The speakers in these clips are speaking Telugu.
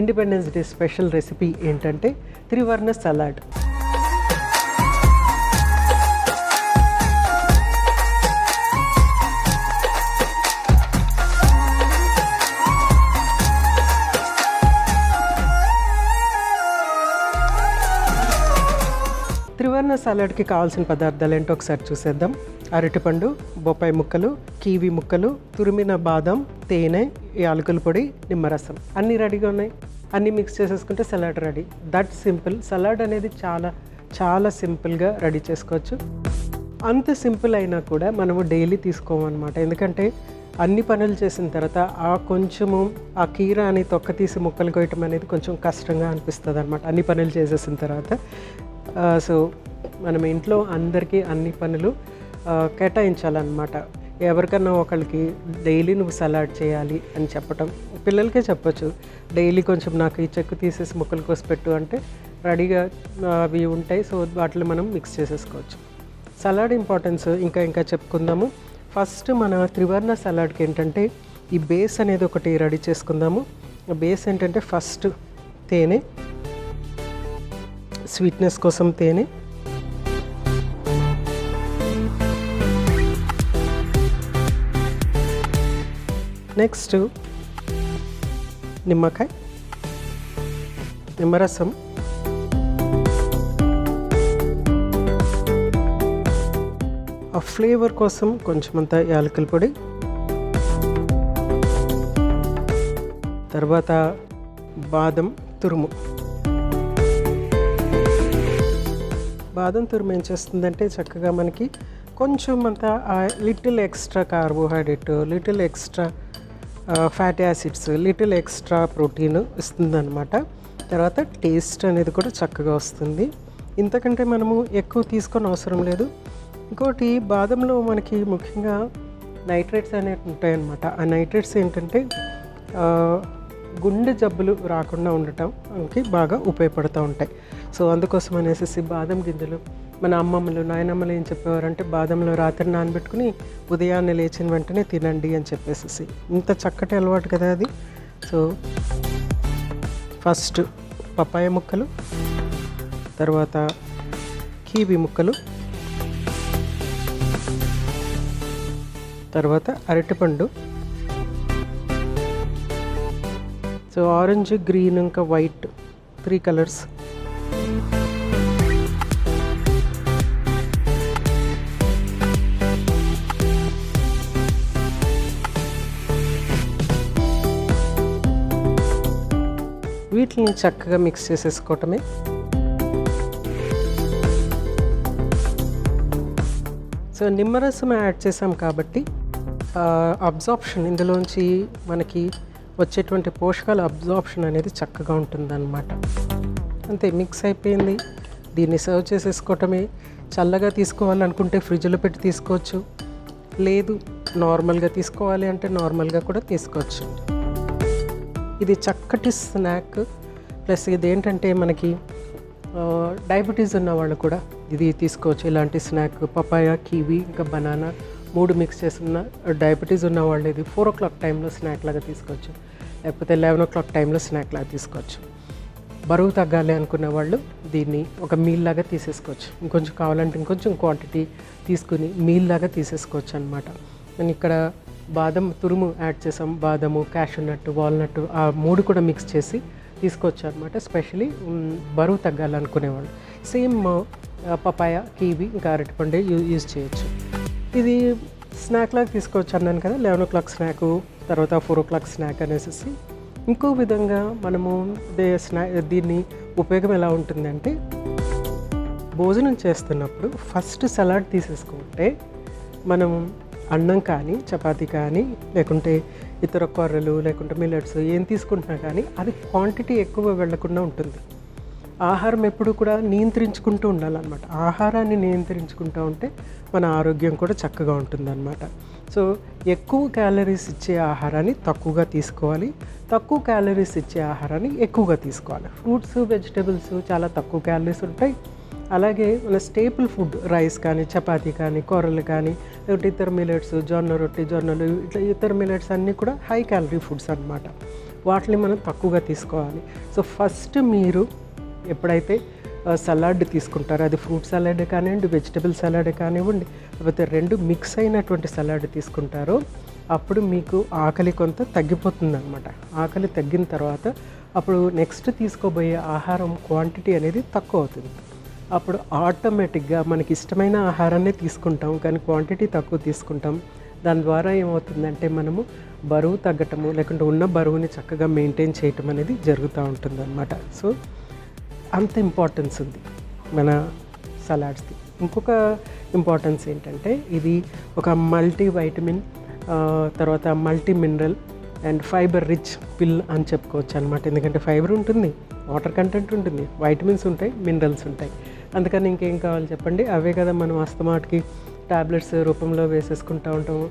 ఇండిపెండెన్స్ డే స్పెషల్ రెసిపీ ఏంటంటే త్రివర్ణ సలాడ్. త్రివర్ణ సలాడ్కి కావాల్సిన పదార్థాలు ఏంటో ఒకసారి చూసేద్దాం. అరటిపండు, బొప్పాయి ముక్కలు, కివి ముక్కలు, తురిమిన బాదం, తేనె, యాలకుల పొడి, నిమ్మరసం అన్నీ రెడీగా ఉన్నాయి. అన్నీ మిక్స్ చేసేసుకుంటే salad ready. That simple. Salad అనేది చాలా చాలా సింపుల్గా రెడీ చేసుకోవచ్చు. అంత సింపుల్ అయినా కూడా మనము డైలీ తీసుకోమన్నమాట. ఎందుకంటే అన్ని పనులు చేసిన తర్వాత కొంచెము ఆ కీరాని తొక్క తీసి ముక్కలు కొయ్యటం అనేది కొంచెం కష్టంగా అనిపిస్తుంది అనమాట అన్ని పనులు చేసేసిన తర్వాత. సో మనం ఇంట్లో అందరికీ అన్ని పనులు కేటాయించాలన్నమాట. ఎవరికన్నా ఒకళ్ళకి డైలీ నువ్వు సలాడ్ చేయాలి అని చెప్పటం, పిల్లలకే చెప్పచ్చు. డైలీ కొంచెం నాకు ఈ చెక్కు తీసేసి ముక్కలు కోసి పెట్టు అంటే రెడీగా అవి ఉంటాయి. సో వాటిని మనం మిక్స్ చేసేసుకోవచ్చు. సలాడ్ ఇంపార్టెన్స్ ఇంకా చెప్పుకుందాము. ఫస్ట్ మన త్రివర్ణ సలాడ్కి ఏంటంటే ఈ బేస్ అనేది ఒకటి రెడీ చేసుకుందాము. బేస్ ఏంటంటే ఫస్ట్ తేనె, స్వీట్నెస్ కోసం తేనె, నెక్స్ట్ నిమ్మకాయ, నిమ్మరసం, ఆ ఫ్లేవర్ కోసం కొంచెమంత యాలకుల పొడి, తర్వాత బాదం తురుము. బాదం తురుము ఏం చేస్తుందంటే చక్కగా మనకి కొంచెం అంత little extra carbohydrate, little extra fatty acids, little extra protein ఇస్తుందన్నమాట. తర్వాత టేస్ట్ అనేది కూడా చక్కగా వస్తుంది. ఇంతకంటే మనము ఎక్కువ తీసుకొని అవసరం లేదు. ఇంకోటి బాదంలో మనకి ముఖ్యంగా నైట్రేట్స్ అనేవి ఉంటాయన్నమాట. ఆ నైట్రేట్స్ ఏంటంటే గుండె జబ్బులు రాకుండా ఉండటానికి బాగా ఉపయోగపడుతూ ఉంటాయి. సో అందుకోసం అనేసి బాదం గింజలు మన అమ్మమ్మలు నాయనమ్మలు ఏం చెప్పేవారంటే బాదంలో రాత్రి నానబెట్టుకుని ఉదయాన్నే లేచిన వెంటనే తినండి అని చెప్పేసి. ఇంత చక్కటి అలవాటు కదా అది. సో ఫస్ట్ పపాయ ముక్కలు, తర్వాత కివి ముక్కలు, తర్వాత అరటిపండు. సో ఆరెంజ్, గ్రీన్ ఇంకా వైట్ 3 కలర్స్. వీటిని చక్కగా మిక్స్ చేసేసుకోవటమే. సో నిమ్మరసం యాడ్ చేసాం కాబట్టి అబ్జార్ప్షన్, ఇందులోంచి మనకి వచ్చేటువంటి పోషకాల అబ్జార్ప్షన్ అనేది చక్కగా ఉంటుందన్నమాట. అంతే, మిక్స్ అయిపోయింది. దీన్ని సర్వ్ చేసేసుకోవటమే. చల్లగా తీసుకోవాలనుకుంటే ఫ్రిడ్జ్లో పెట్టి తీసుకోవచ్చు, లేదు నార్మల్గా తీసుకోవాలి అంటే నార్మల్గా కూడా తీసుకోవచ్చు. ఇది చక్కటి స్నాక్. ప్లస్ ఇది ఏంటంటే మనకి డయాబెటీస్ ఉన్న వాళ్ళు కూడా ఇది తీసుకోవచ్చు. ఇలాంటి స్నాక్ పపాయ, కివి ఇంకా బనానా 3 మిక్స్ చేసిన డయాబెటీస్ ఉన్న వాళ్ళు ఇది 4 o'clock టైంలో స్నాక్ లాగా తీసుకోవచ్చు, లేకపోతే 11 o'clock టైంలో స్నాక్ లాగా తీసుకోవచ్చు. బరువు తగ్గాలి అనుకునే వాళ్ళు దీన్ని ఒక మీల్ లాగా తీసేసుకోవచ్చు. ఇంకొంచెం కావాలంటే ఇంకొంచెం క్వాంటిటీ తీసుకుని మీల్ లాగా తీసేసుకోవచ్చు అనమాట. నేను ఇక్కడ బాదం తురుము యాడ్ చేసాం. బాదము, క్యాషూ నట్టు, వాల్నట్ ఆ 3 కూడా మిక్స్ చేసి తీసుకోవచ్చు అనమాట. స్పెషలీ బరువు తగ్గాలనుకునేవాళ్ళు. సేమ్ పపాయ, కివి ఇంకా అరటిపండు యూజ్ చేయొచ్చు. ఇది స్నాక్ లాగా తీసుకోవచ్చు అన్నాను కదా. 11 o'clock స్నాకు, తర్వాత 4 o'clock స్నాక్ అనేసి. ఇంకో విధంగా మనము దీన్ని ఉపయోగం ఎలా ఉంటుందంటే భోజనం చేస్తున్నప్పుడు ఫస్ట్ సలాడ్ తీసేసుకుంటే మనం అన్నం కానీ చపాతీ కానీ లేకుంటే ఇతర కూరలు లేకుంటే మిల్లెట్స్ ఏం తీసుకుంటున్నా కానీ అది క్వాంటిటీ ఎక్కువ వెళ్లకుండా ఉంటుంది. ఆహారం ఎప్పుడు కూడా నియంత్రించుకుంటూ ఉండాలన్నమాట. ఆహారాన్ని నియంత్రించుకుంటూ ఉంటే మన ఆరోగ్యం కూడా చక్కగా ఉంటుందన్నమాట. సో ఎక్కువ క్యాలరీస్ ఇచ్చే ఆహారాన్ని తక్కువగా తీసుకోవాలి, తక్కువ క్యాలరీస్ ఇచ్చే ఆహారాన్ని ఎక్కువగా తీసుకోవాలి. ఫ్రూట్స్, వెజిటబుల్స్ చాలా తక్కువ క్యాలరీస్ ఉంటాయి. అలాగే మన స్టేపుల్ ఫుడ్ రైస్ కానీ చపాతీ కానీ కూరలు కానీ లేకపోతే ఇతర మిల్లెట్స్, జొన్న రొట్టె, జొన్నలు ఇట్లా ఇతర మిల్లెట్స్ అన్నీ కూడా హై క్యాలరీ ఫుడ్స్ అన్నమాట. వాటిని మనం తక్కువగా తీసుకోవాలి. సో ఫస్ట్ మీరు ఎప్పుడైతే సలాడ్ తీసుకుంటారో, అది ఫ్రూట్ సలాడ్ కానివ్వండి, వెజిటబుల్ సలాడ్ కానివ్వండి, లేకపోతే రెండు మిక్స్ అయినటువంటి సలాడ్ తీసుకుంటారో అప్పుడు మీకు ఆకలి కొంత తగ్గిపోతుందన్నమాట. ఆకలి తగ్గిన తర్వాత అప్పుడు నెక్స్ట్ తీసుకోబోయే ఆహారం క్వాంటిటీ అనేది తక్కువ అవుతుంది. అప్పుడు ఆటోమేటిక్గా మనకి ఇష్టమైన ఆహారాన్ని తీసుకుంటాం, కానీ క్వాంటిటీ తక్కువ తీసుకుంటాం. దాని ద్వారా ఏమవుతుందంటే మనము బరువు తగ్గటము, లేకుంటే ఉన్న బరువుని చక్కగా మెయింటైన్ చేయటం అనేది జరుగుతూ ఉంటుంది అన్నమాట. సో అంత ఇంపార్టెన్స్ ఉంది మన సలాడ్స్కి. ఇంకొక ఇంపార్టెన్స్ ఏంటంటే ఇది ఒక మల్టీ వైటమిన్, తర్వాత multi mineral and fibre rich పిల్ అని చెప్పుకోవచ్చు అనమాట. ఎందుకంటే ఫైబర్ ఉంటుంది, వాటర్ కంటెంట్ ఉంటుంది, వైటమిన్స్ ఉంటాయి, మినరల్స్ ఉంటాయి. అందుకని ఇంకేం కావాలి చెప్పండి? అవే కదా మనం అస్తమాటికి టాబ్లెట్స్ రూపంలో వేసేసుకుంటూ ఉంటాము.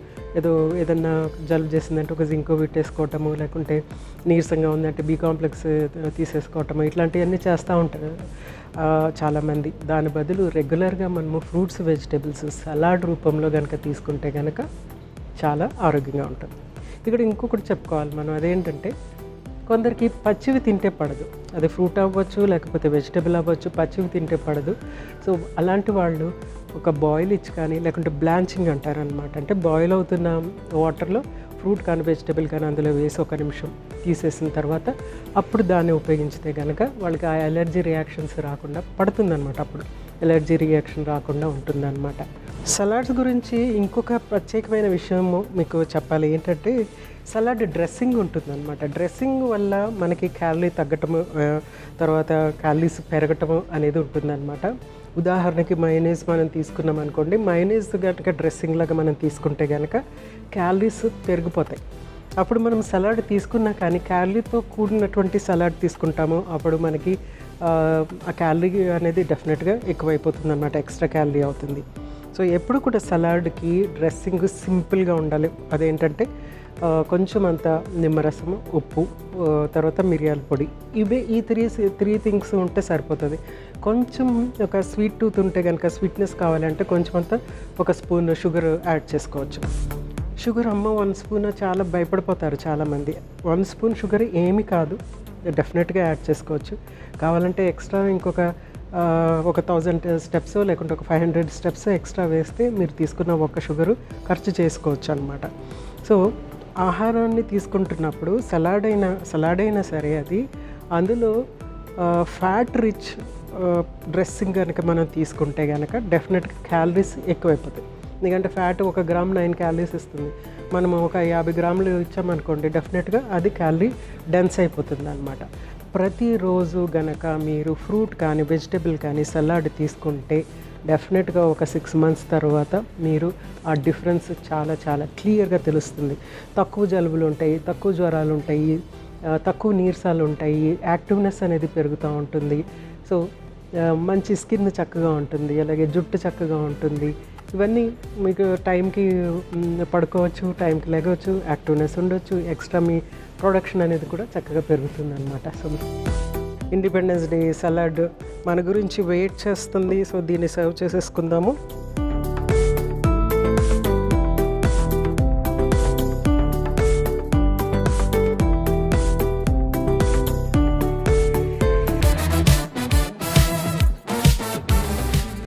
ఏదన్నా జలుబు చేసిందంటే ఒక జింకో వేసుకోవటము, లేకుంటే నీరసంగా ఉందంటే బి కాంప్లెక్స్ తీసేసుకోవటము, ఇట్లాంటివన్నీ చేస్తూ ఉంటారు చాలామంది. దాని బదులు రెగ్యులర్గా మనము ఫ్రూట్స్, వెజిటేబుల్స్ సలాడ్ రూపంలో కనుక తీసుకుంటే కనుక చాలా ఆరోగ్యంగా ఉంటుంది. ఇక్కడ ఇంకొకటి చెప్పుకోవాలి మనం, అదేంటంటే కొందరికి పచ్చివి తింటే పడదు. అది ఫ్రూట్ అవ్వచ్చు, లేకపోతే వెజిటబుల్ అవ్వచ్చు, పచ్చివి తింటే పడదు. సో అలాంటి వాళ్ళు ఒక బాయిల్ ఇచ్చి కానీ, లేకుంటే బ్లాంచింగ్ అంటారనమాట. అంటే బాయిల్ అవుతున్న వాటర్లో ఫ్రూట్ కానీ వెజిటబుల్ కానీ అందులో వేసి 1 నిమిషం తీసేసిన తర్వాత అప్పుడు దాన్ని ఉపయోగించితే కనుక వాళ్ళకి ఆ ఎలర్జీ రియాక్షన్స్ రాకుండా పడుతుందన్నమాట. అప్పుడు ఎలర్జీ రియాక్షన్ రాకుండా ఉంటుందన్నమాట. సలాడ్స్ గురించి ఇంకొక ప్రత్యేకమైన విషయము మీకు చెప్పాలి. ఏంటంటే సలాడ్ డ్రెస్సింగ్ ఉంటుందన్నమాట. డ్రెస్సింగ్ వల్ల మనకి క్యాలరీ తగ్గటము, తర్వాత క్యాలరీస్ పెరగటము అనేది ఉంటుందన్నమాట. ఉదాహరణకి మయోనీస్ మనం తీసుకున్నాం అనుకోండి, మయోనీస్ గట్టిగా డ్రెస్సింగ్ లాగా మనం తీసుకుంటే కనుక క్యాలరీస్ పెరిగిపోతాయి. అప్పుడు మనం సలాడ్ తీసుకున్నా కానీ క్యాలరీతో కూడినటువంటి సలాడ్ తీసుకుంటాము, అప్పుడు మనకి ఆ క్యాలరీ అనేది డెఫినెట్గా ఎక్కువైపోతుంది అన్నమాట, ఎక్స్ట్రా క్యాలరీ అవుతుంది. సో ఎప్పుడు కూడా సలాడ్కి డ్రెస్సింగ్ సింపుల్గా ఉండాలి. అదేంటంటే కొంచెం అంత నిమ్మరసము, ఉప్పు, తర్వాత మిరియాల పొడి, ఈ త్రీ థింగ్స్ ఉంటే సరిపోతుంది. కొంచెం ఒక స్వీట్ టూత్ ఉంటే కనుక, స్వీట్నెస్ కావాలంటే కొంచెం అంత ఒక స్పూన్ షుగర్ యాడ్ చేసుకోవచ్చు. షుగర్ 1 స్పూన్ చాలా భయపడిపోతారు చాలామంది. 1 స్పూన్ షుగర్ ఏమీ కాదు, డెఫినెట్గా యాడ్ చేసుకోవచ్చు. కావాలంటే ఎక్స్ట్రా ఇంకొక 1000 స్టెప్స్ లేకుంటే ఒక 500 స్టెప్స్ ఎక్స్ట్రా వేస్తే మీరు తీసుకున్న ఒక్క షుగరు ఖర్చు చేసుకోవచ్చు అనమాట. సో ఆహారాన్ని తీసుకుంటున్నప్పుడు సలాడ్ అయినా సరే అది అందులో ఫ్యాట్ రిచ్ డ్రెస్సింగ్ కనుక మనం తీసుకుంటే కనుక డెఫినెట్గా క్యాలరీస్ ఎక్కువైపోతాయి. ఎందుకంటే ఫ్యాట్ 1 గ్రామ్ 9 క్యాలరీస్ ఇస్తుంది. మనం ఒక 50 గ్రాములు ఇచ్చామనుకోండి, డెఫినెట్గా అది క్యాలరీ డెన్స్ అయిపోతుంది అనమాట. ప్రతిరోజు గనక మీరు ఫ్రూట్ కానీ వెజిటబుల్ కానీ సలాడ్ తీసుకుంటే డెఫినెట్గా ఒక 6 మంత్స్ తర్వాత మీరు ఆ డిఫరెన్స్ చాలా చాలా క్లియర్గా తెలుస్తుంది. తక్కువ జలుబులు ఉంటాయి, తక్కువ జ్వరాలు ఉంటాయి, తక్కువ నీరసాలు ఉంటాయి, యాక్టివ్నెస్ అనేది పెరుగుతూ ఉంటుంది. సో మంచి స్కిన్ చక్కగా ఉంటుంది, అలాగే జుట్టు చక్కగా ఉంటుంది. ఇవన్నీ మీకు టైంకి పడుకోవచ్చు, టైంకి లెగవచ్చు, యాక్టివ్నెస్ ఉండొచ్చు, ఎక్స్ట్రా మీ ప్రొడక్షన్ అనేది కూడా చక్కగా పెరుగుతుంది అనమాట. సో ఇండిపెండెన్స్ డే సలాడ్ మన గురించి వెయిట్ చేస్తుంది. సో దీన్ని సర్వ్ చేసేసుకుందాము.